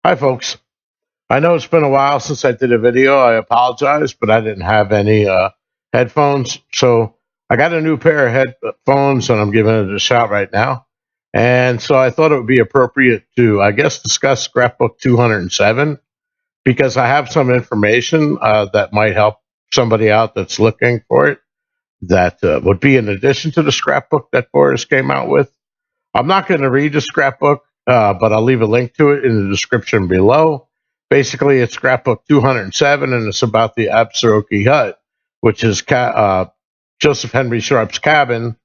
Hi, folks. I know it's been a while since I did a video. I apologize, but I didn't have any headphones. So I got a new pair of headphones and I'm giving it a shot right now. And so I thought it would be appropriate to, I guess, discuss Scrapbook 207 because I have some information that might help somebody out that's looking for it that would be in addition to the scrapbook that Forrest came out with. I'm not going to read the scrapbook, but I'll leave a link to it in the description below. Basically, it's scrapbook 207, and it's about the Absaroki hut, which is Joseph Henry Sharp's cabin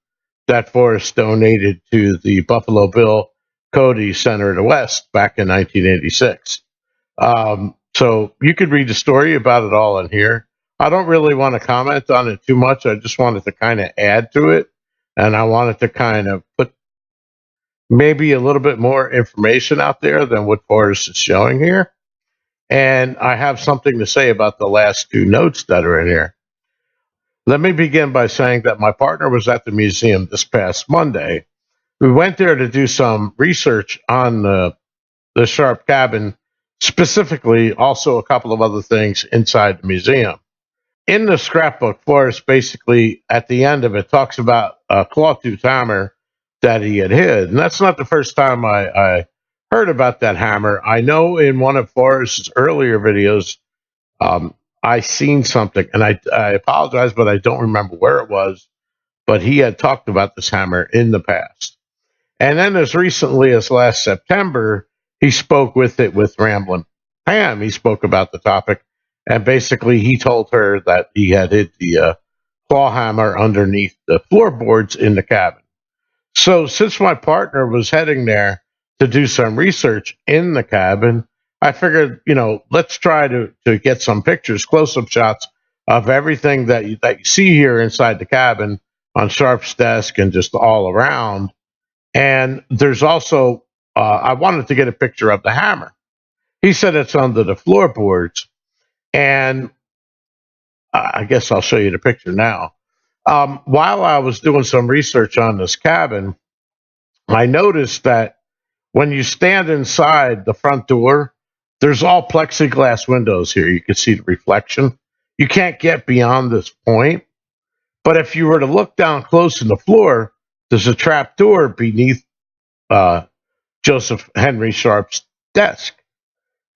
that Forrest donated to the Buffalo Bill Cody Center of the West back in 1986. So you could read the story about it all in here. I don't really want to comment on it too much. I just wanted to kind of add to it, and I wanted to kind of put maybe a little bit more information out there than what Forrest is showing here. And I have something to say about the last two notes that are in here. Let me begin by saying that my partner was at the museum this past Monday. We went there to do some research on the Sharp cabin, specifically also a couple of other things inside the museum. In the scrapbook, Forrest basically at the end of it talks about a claw-tooth hammer that he had hid, and that's not the first time I heard about that hammer. I know in one of Forrest's earlier videos, I seen something, and I apologize, but I don't remember where it was. But he had talked about this hammer in the past, and then as recently as last September, he spoke with Ramblin' Pam. He spoke about the topic, and basically he told her that he had hid the claw hammer underneath the floorboards in the cabin. So since my partner was heading there to do some research in the cabin, I figured, let's try to get some pictures, close-up shots of everything that you see here inside the cabin on Sharp's desk and just all around. And there's also, I wanted to get a picture of the hammer. He said it's under the floorboards, and I guess I'll show you the picture now. While I was doing some research on this cabin, I noticed that when you stand inside the front door, there's all plexiglass windows here. You can see the reflection. You can't get beyond this point. But if you were to look down close in the floor, there's a trap door beneath uh, Joseph Henry Sharp's desk.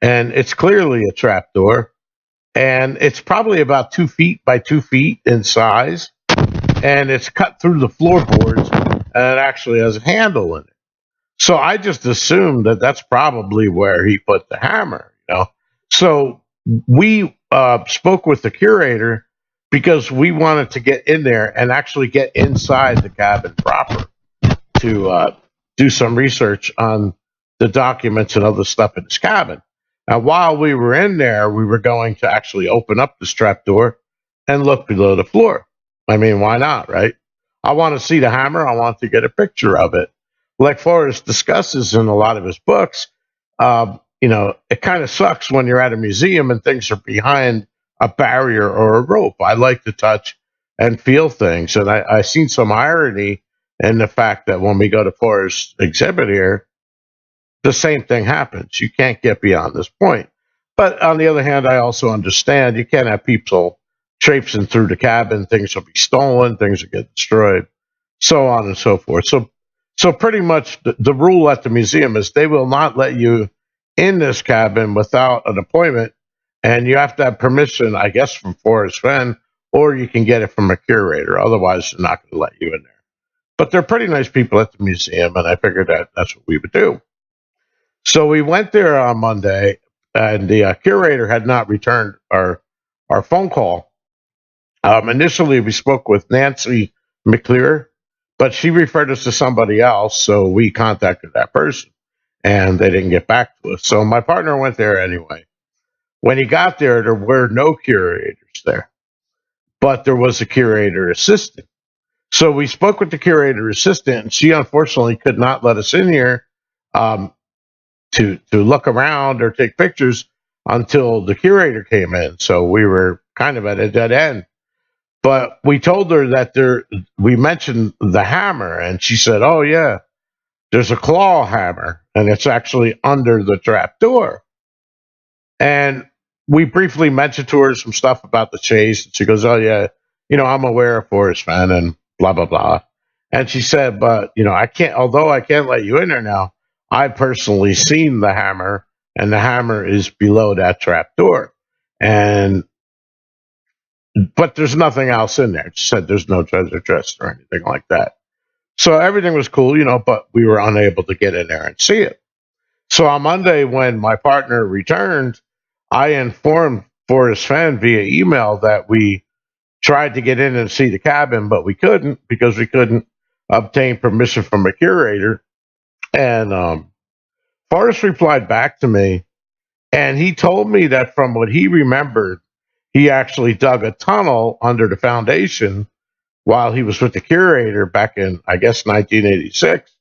And it's clearly a trap door. And it's probably about 2 feet by 2 feet in size. And it's cut through the floorboards and it actually has a handle in it. So I just assumed that that's probably where he put the hammer. So we spoke with the curator because we wanted to get in there and actually get inside the cabin proper to do some research on the documents and other stuff in this cabin. Now, while we were in there, we were going to actually open up the trap door and look below the floor. I mean, why not, right? I want to see the hammer. I want to get a picture of it. Like Forrest discusses in a lot of his books, it kind of sucks when you're at a museum and things are behind a barrier or a rope. I like to touch and feel things. And I seen some irony in the fact that when we go to Forrest's exhibit here, the same thing happens. You can't get beyond this point. But on the other hand, I also understand you can't have people traipsing through the cabin. Things will be stolen, things will get destroyed, so on and so forth. So pretty much the rule at the museum is they will not let you in this cabin without an appointment, and you have to have permission, I guess, from Forrest Fenn, or you can get it from a curator. Otherwise, they're not going to let you in there. But they're pretty nice people at the museum, and I figured that's what we would do. So we went there on Monday, and the curator had not returned our phone call. Initially, we spoke with Nancy McClear, but she referred us to somebody else, so we contacted that person, and they didn't get back to us. So my partner went there anyway. When he got there were no curators there, but there was a curator assistant. So we spoke with the curator assistant, and she unfortunately could not let us in here um, to look around or take pictures until the curator came in. So we were kind of at a dead end. But we told her that we mentioned the hammer, and she said, "Oh yeah, there's a claw hammer, and it's actually under the trap door." And we briefly mentioned to her some stuff about the chase. And she goes, "Oh, yeah, I'm aware of Forrest Fenn and blah, blah, blah." And she said, "But, I can't, although I can't let you in there now, I personally seen the hammer, and the hammer is below that trap door. And, but there's nothing else in there." She said, "There's no treasure chest or anything like that." So everything was cool, but we were unable to get in there and see it. So on Monday, when my partner returned, I informed Forrest Fenn via email that we tried to get in and see the cabin, but we couldn't because we couldn't obtain permission from a curator. And Forrest replied back to me, and he told me that from what he remembered, he actually dug a tunnel under the foundation while he was with the curator back in, I guess, 1986,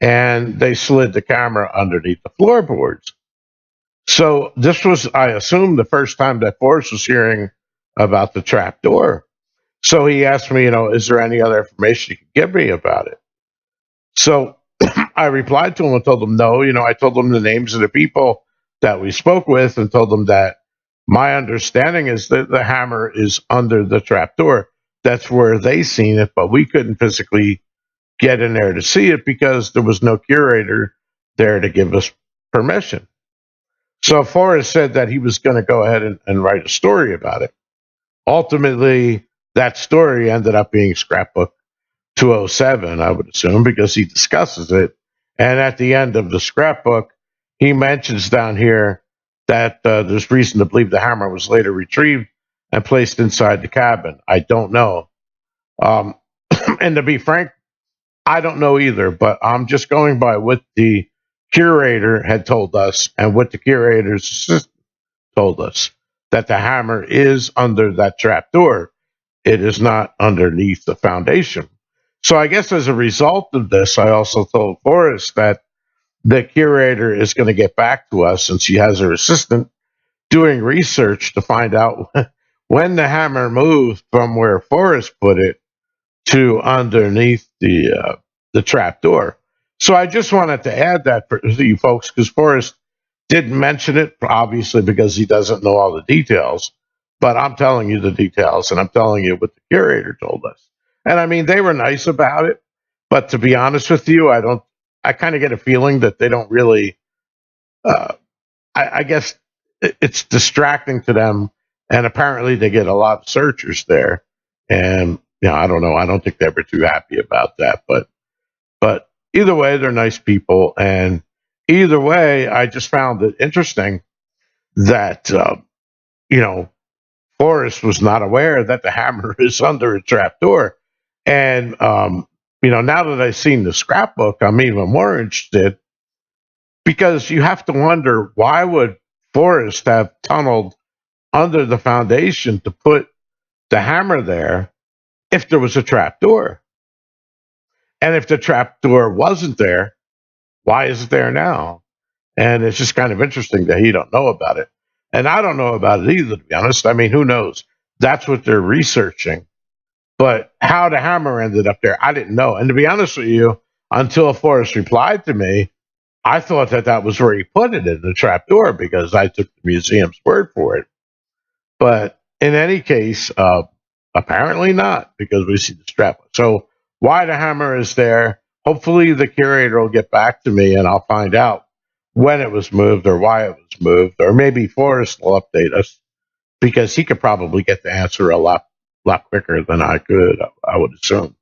and they slid the camera underneath the floorboards. So this was, I assume, the first time that Forrest was hearing about the trap door. So he asked me, is there any other information you could give me about it? So I replied to him and told him no. I told him the names of the people that we spoke with and told them that my understanding is that the hammer is under the trap door. That's where they seen it, but we couldn't physically get in there to see it because there was no curator there to give us permission. So Forrest said that he was going to go ahead and write a story about it. Ultimately, that story ended up being Scrapbook 207, I would assume, because he discusses it. And at the end of the scrapbook, he mentions down here that there's reason to believe the hammer was later retrieved and placed inside the cabin. I don't know. Um, and to be frank, I don't know either, but I'm just going by what the curator had told us and what the curator's assistant told us, that the hammer is under that trap door. It is not underneath the foundation. So I guess as a result of this, I also told Forrest that the curator is going to get back to us, and she has her assistant doing research to find out when the hammer moved from where Forrest put it to underneath the trap door. So I just wanted to add that for you folks, because Forrest didn't mention it, obviously, because he doesn't know all the details. But I'm telling you the details, and I'm telling you what the curator told us. And I mean, they were nice about it. But to be honest with you, I don't. I kind of get a feeling that they don't really. Uh, I guess it's distracting to them, and apparently they get a lot of searchers there. And I don't know. I don't think they were too happy about that. But either way, they're nice people, and either way, I just found it interesting that you know Forrest was not aware that the hammer is under a trap door. And now that I've seen the scrapbook, I'm even more interested because you have to wonder, why would Forrest have tunneled under the foundation to put the hammer there if there was a trap door? And if the trap door wasn't there, why is it there now? And it's just kind of interesting that he don't know about it. And I don't know about it either, to be honest. I mean, who knows? That's what they're researching. But how the hammer ended up there, I didn't know. And to be honest with you, until Forrest replied to me, I thought that that was where he put it, in the trap door, because I took the museum's word for it. But in any case, apparently not, because we see the strap. So why the hammer is there? Hopefully the curator will get back to me and I'll find out when it was moved or why it was moved, or maybe Forrest will update us because he could probably get the answer a lot quicker than I could, I would assume.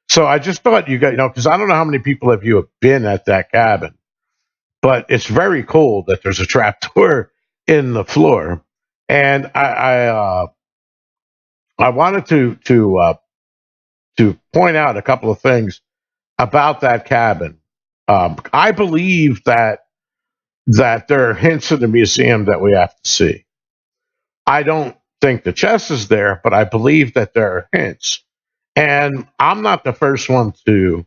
So I just thought you got, because I don't know how many people of you have been at that cabin, but it's very cool that there's a trap door in the floor. And I wanted to point out a couple of things about that cabin. I believe that there are hints in the museum that we have to see. I don't think the chest is there, but I believe that there are hints. And I'm not the first one to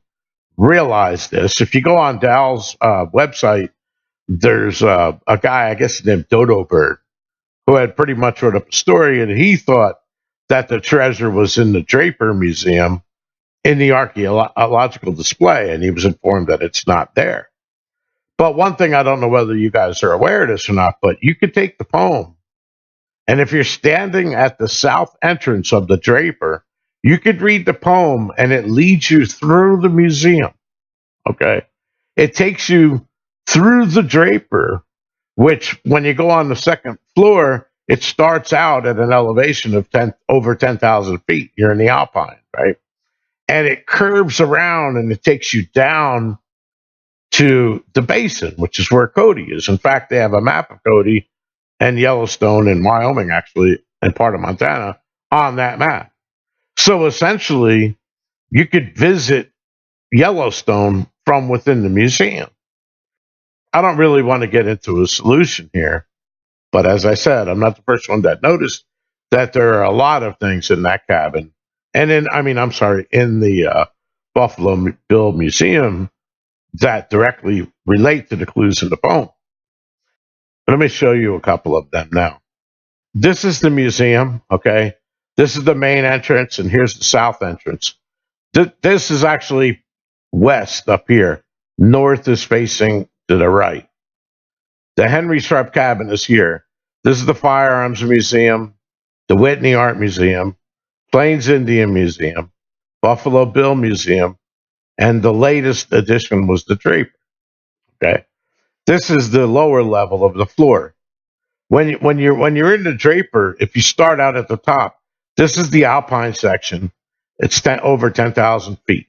realize this. If you go on Dal's website, there's a guy, I guess named Dodo Bird, who had pretty much wrote up a story, and he thought that the treasure was in the Draper Museum in the archaeological display, and he was informed that it's not there. But one thing, I don't know whether you guys are aware of this or not, but you could take the poem, and if you're standing at the south entrance of the Draper, you could read the poem and it leads you through the museum. Okay. It takes you through the Draper, which when you go on the second floor, it starts out at an elevation of over 10,000 feet. You're in the Alpine, right? And it curves around and it takes you down to the basin, which is where Cody is. In fact, they have a map of Cody and Yellowstone in Wyoming, actually, and part of Montana on that map. So essentially, you could visit Yellowstone from within the museum. I don't really want to get into a solution here, but as I said, I'm not the first one that noticed that there are a lot of things in that cabin, and I'm sorry, in the Buffalo Bill Museum that directly relate to the clues in the poem. Let me show you a couple of them now. This is the museum, okay? This is the main entrance, and here's the south entrance. This is actually west up here. North is facing to the right. The Henry Sharp cabin is here. This is the Firearms Museum, the Whitney Art Museum, Plains Indian Museum, Buffalo Bill Museum, and the latest addition was the Draper. Okay, this is the lower level of the floor. When you're in the Draper, if you start out at the top, this is the Alpine section. It's over 10,000 feet.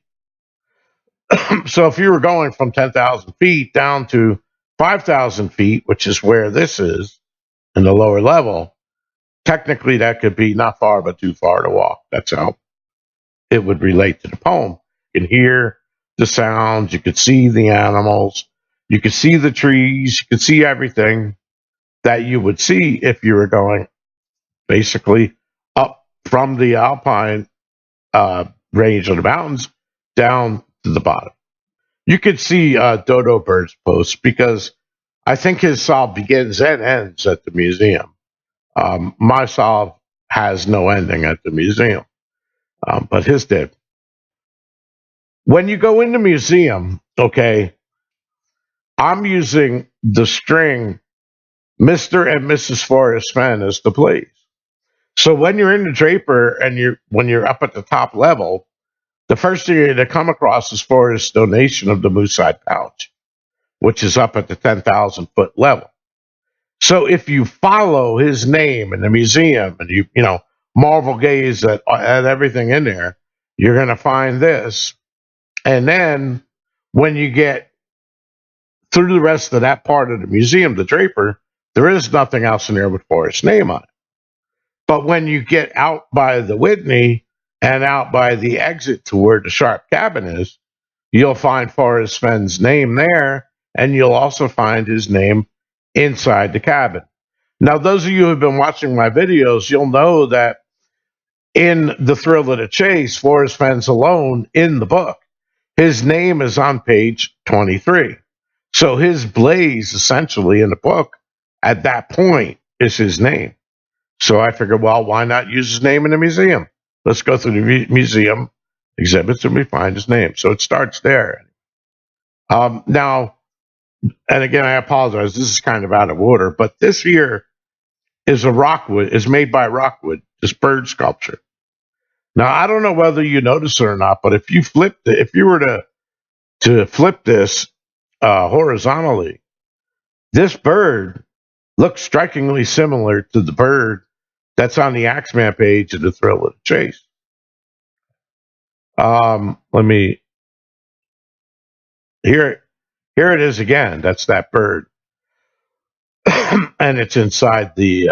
So if you were going from 10,000 feet down to 5,000 feet, which is where this is in the lower level, technically that could be not far, but too far to walk. That's how it would relate to the poem. You can hear the sounds, you could see the animals, you could see the trees, you could see everything that you would see if you were going basically up from the Alpine range of the mountains down to the bottom. You could see Dodo Bird's post because I think his solve begins and ends at the museum. My solve has no ending at the museum, but his did. When you go in the museum, okay, I'm using the string Mr. and Mrs. Forrest Fenn as the place. So when you're in the Draper and when you're up at the top level, the first thing you're going to come across is Forrest's donation of the Moose Side Pouch, which is up at the 10,000-foot level. So if you follow his name in the museum and you marvel gaze at everything in there, you're going to find this. And then when you get through the rest of that part of the museum, the Draper, there is nothing else in there with Forrest's name on it. But when you get out by the Whitney and out by the exit to where the Sharp cabin is, you'll find Forrest Fenn's name there, and you'll also find his name inside the cabin. Now, those of you who have been watching my videos, you'll know that in The Thrill of the Chase, Forrest Fenn's alone in the book. His name is on page 23. So his blaze, essentially, in the book, at that point, is his name. So I figured, well, why not use his name in the museum? Let's go through the museum exhibits and we find his name. So it starts there. Now, and again, I apologize. This is kind of out of order, but this here is made by Rockwood, this bird sculpture. Now, I don't know whether you notice it or not, but if you were to flip this horizontally, this bird looks strikingly similar to the bird that's on the Axeman page of The Thrill of the Chase. Let me here it is again. That's that bird, and it's inside the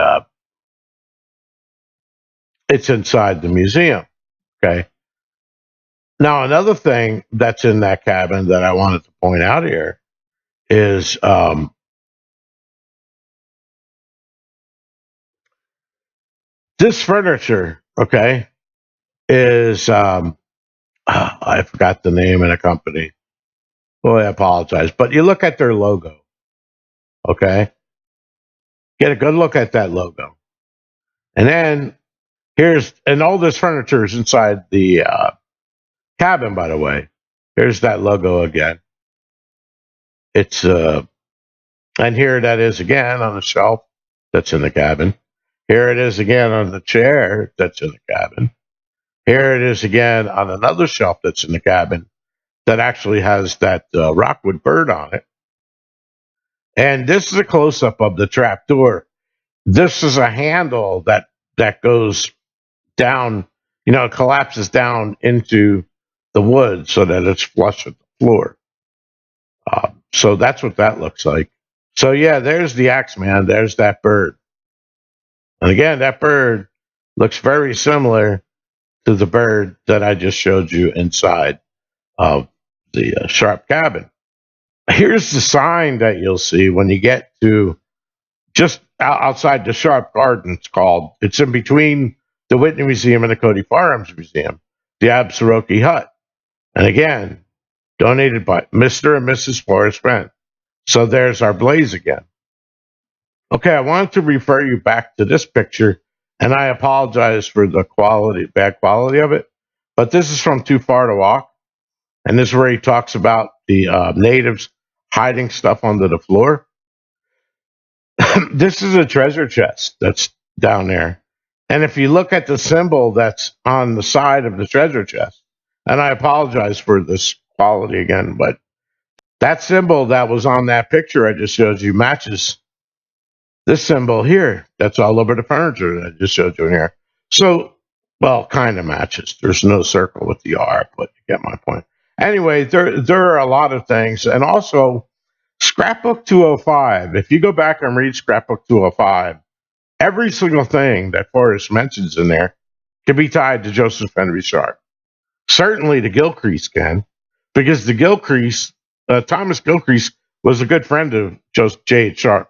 museum. Okay. Now another thing that's in that cabin that I wanted to point out here is this furniture. Okay, is I forgot the name of the company. Well, I apologize, but you look at their logo. Okay, get a good look at that logo, and then and all this furniture is inside the cabin, by the way. Here's that logo again. It's and here that is again on the shelf that's in the cabin. Here it is again on the chair that's in the cabin. Here it is again on another shelf that's in the cabin that actually has that rockwood bird on it. And this is a close up of the trap door. This is a handle that goes down, it collapses down into the wood so that it's flush with the floor. So that's what that looks like. So yeah, there's the axe man. There's that bird. And again, that bird looks very similar to the bird that I just showed you inside of the Sharp cabin. Here's the sign that you'll see when you get to just outside the Sharp Garden, it's called. It's in between the Whitney Museum and the Cody Firearms Museum, the Absaroki Hut. And again, donated by Mr. and Mrs. Forrest Fenn. So there's our blaze again. Okay, I wanted to refer you back to this picture, and I apologize for the bad quality of it, but this is from Too Far to Walk, and this is where he talks about the natives hiding stuff under the floor. This is a treasure chest that's down there. And if you look at the symbol that's on the side of the treasure chest, and I apologize for this quality again, but that symbol that was on that picture I just showed you matches this symbol here that's all over the furniture that I just showed you in here. So, well, kind of matches. There's no circle with the R, but you get my point. Anyway, there are a lot of things. And also, Scrapbook 205, if you go back and read Scrapbook 205, every single thing that Forrest mentions in there can be tied to Joseph Henry Sharp. Certainly the Gilcrease can, because the Gilcrease, Thomas Gilcrease, was a good friend of J.H. Sharp.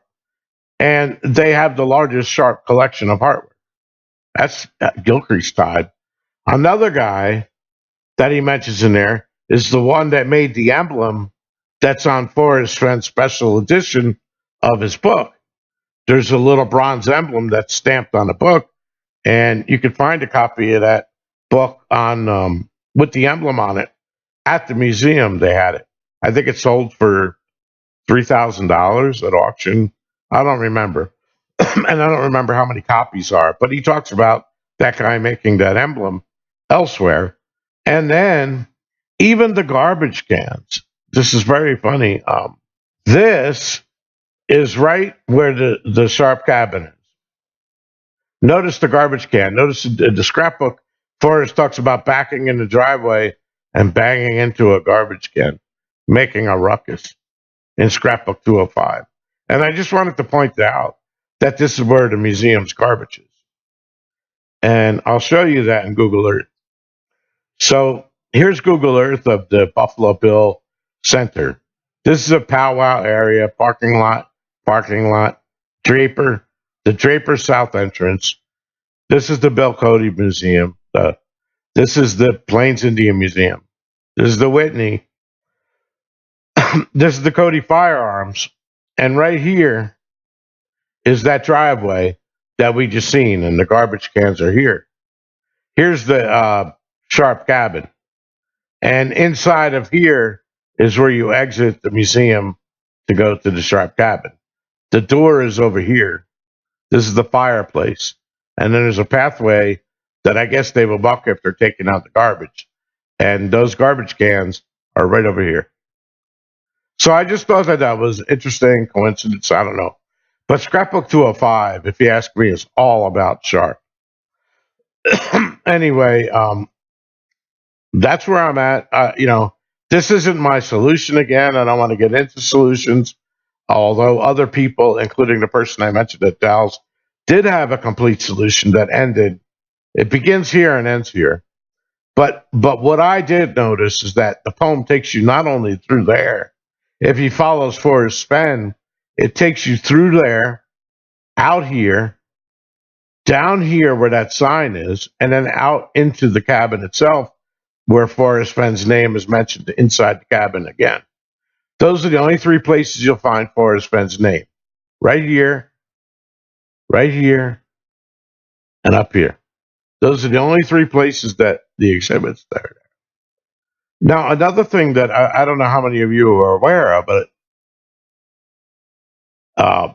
And they have the largest Sharp collection of hardware. That's Gilcrease tied. Another guy that he mentions in there is the one that made the emblem that's on Forrest Fenn's special edition of his book. There's a little bronze emblem that's stamped on the book, and you can find a copy of that book on with the emblem on it at the museum. They had it. I think it sold for $3,000 at auction. I don't remember. And I don't remember how many copies are, but he talks about that guy making that emblem elsewhere. And then even the garbage cans. This is very funny. This is right where the Sharp cabin is. Notice the garbage can. Notice the scrapbook. Forrest talks about backing in the driveway and banging into a garbage can, making a ruckus in Scrapbook 205. And I just wanted to point out that this is where the museum's garbage is. And I'll show you that in Google Earth. So here's Google Earth of the Buffalo Bill Center. This is a powwow area, parking lot, Draper, the Draper South entrance. This is the Bill Cody Museum. This is the Plains Indian Museum. This is the Whitney. This is the Cody Firearms. And right here is that driveway that we just seen, and the garbage cans are here. Here's the Sharp cabin. And inside of here is where you exit the museum to go to the Sharp cabin. The door is over here. This is the fireplace. And then there's a pathway that I guess they will walk if they're taking out the garbage. And those garbage cans are right over here. So I just thought that was interesting coincidence. I don't know. But Scrapbook 205, if you ask me, is all about Sharp. Anyway, that's where I'm at. This isn't my solution again. I don't want to get into solutions, although other people, including the person I mentioned at Dow's, did have a complete solution that ended. It begins here and ends here. But what I did notice is that the poem takes you not only through there. If he follows Forrest Fenn, it takes you through there, out here, down here where that sign is, and then out into the cabin itself, where Forrest Fenn's name is mentioned inside the cabin again. Those are the only three places you'll find Forrest Fenn's name. Right here, and up here. Those are the only three places that the exhibit's there. Now, another thing that I don't know how many of you are aware of, but Uh,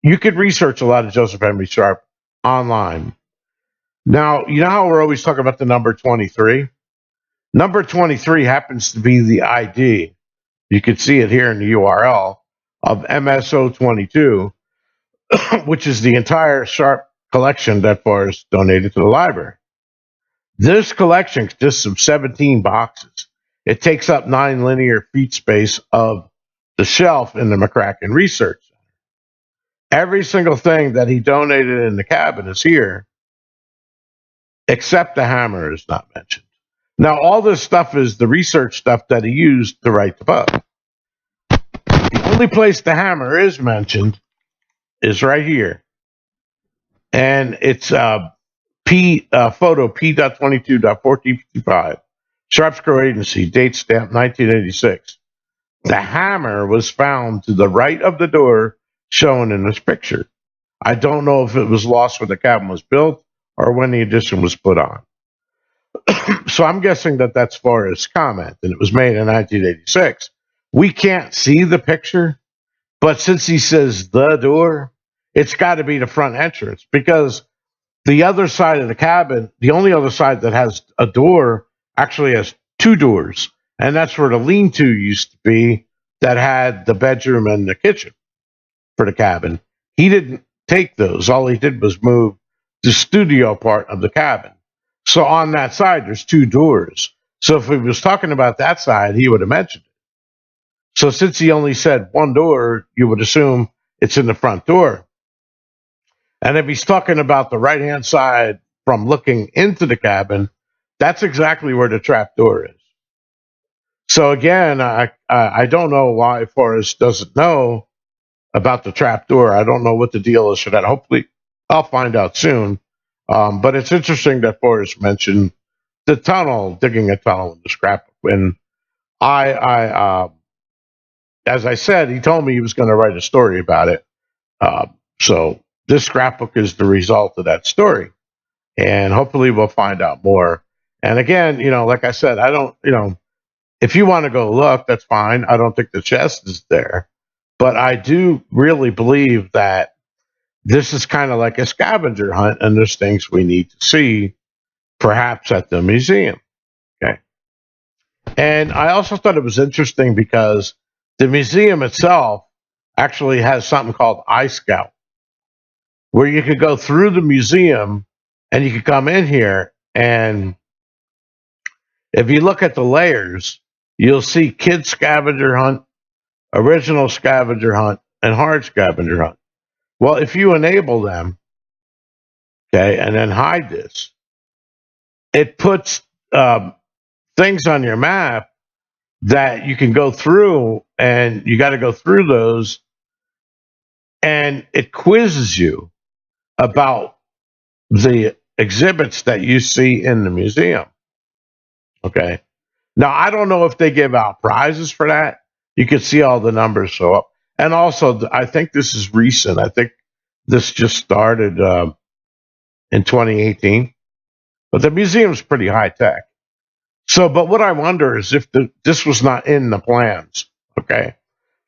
you could research a lot of Joseph Henry Sharp online. Now, you know how we're always talking about the number 23? Number 23 happens to be the ID. You can see it here in the URL of MSO22, which is the entire Sharp collection that Forrest donated to the library. This collection consists of 17 boxes. It takes up 9 linear feet space of the shelf in the McCracken Research Center. Every single thing that he donated in the cabin is here, except the hammer is not mentioned. Now, all this stuff is the research stuff that he used to write the book. The only place the hammer is mentioned is right here. And it's photo P.22.1455, Sharp Screw Agency, date stamp 1986. The hammer was found to the right of the door shown in this picture. I don't know if it was lost when the cabin was built or when the addition was put on. So I'm guessing that that's Forrest's comment, and it was made in 1986. We can't see the picture, but since he says the door, it's got to be the front entrance, because the other side of the cabin, the only other side that has a door, actually has two doors, and that's where the lean-to used to be that had the bedroom and the kitchen for the cabin. He didn't take those. All he did was move the studio part of the cabin. So on that side, there's two doors. So if he was talking about that side, he would have mentioned it. So since he only said one door, you would assume it's in the front door. And if he's talking about the right-hand side from looking into the cabin, that's exactly where the trap door is. So again, I don't know why Forrest doesn't know about the trap door. I don't know what the deal is for that. Hopefully, I'll find out soon. But it's interesting that Forrest mentioned the tunnel, digging a tunnel in the scrapbook. And as I said, he told me he was going to write a story about it. So this scrapbook is the result of that story, and hopefully we'll find out more. And again, like I said, I don't, if you want to go look, that's fine. I don't think the chest is there, but I do really believe that this is kind of like a scavenger hunt, and there's things we need to see, perhaps at the museum. Okay. And I also thought it was interesting because the museum itself actually has something called iScout, where you could go through the museum and you could come in here, and if you look at the layers, you'll see kid scavenger hunt, original scavenger hunt, and hard scavenger hunt. Well, if you enable them, okay, and then hide this, it puts things on your map that you can go through, and you got to go through those, and it quizzes you about the exhibits that you see in the museum. Okay. Now, I don't know if they give out prizes for that. You can see all the numbers show up. And also, I think this is recent. I think this just started in 2018. But the museum's pretty high tech. So, but what I wonder is if this was not in the plans. Okay.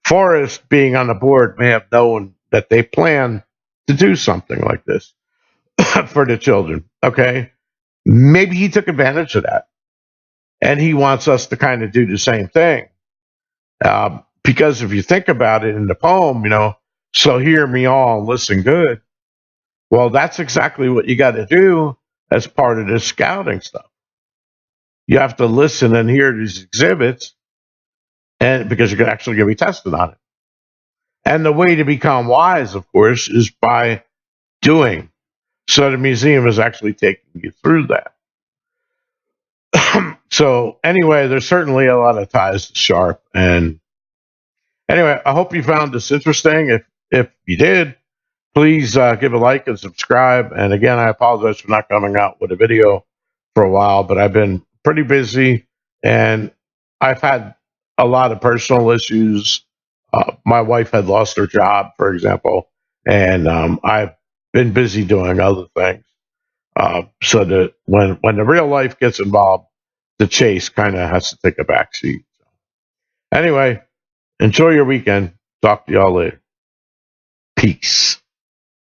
Forrest, being on the board, may have known that they plan to do something like this for the children. Okay. Maybe he took advantage of that. And he wants us to kind of do the same thing. Because if you think about it in the poem, so hear me all and listen good. Well, that's exactly what you got to do as part of this scouting stuff. You have to listen and hear these exhibits, and because you're actually going to be tested on it. And the way to become wise, of course, is by doing. So the museum is actually taking you through that. So anyway, there's certainly a lot of ties to Sharp. And anyway, I hope you found this interesting. If you did, please give a like and subscribe. And again, I apologize for not coming out with a video for a while, but I've been pretty busy, and I've had a lot of personal issues. My wife had lost her job, for example, and I've been busy doing other things. So that when the real life gets involved, the chase kind of has to take a back seat. Anyway, Enjoy your weekend. Talk to y'all later. Peace.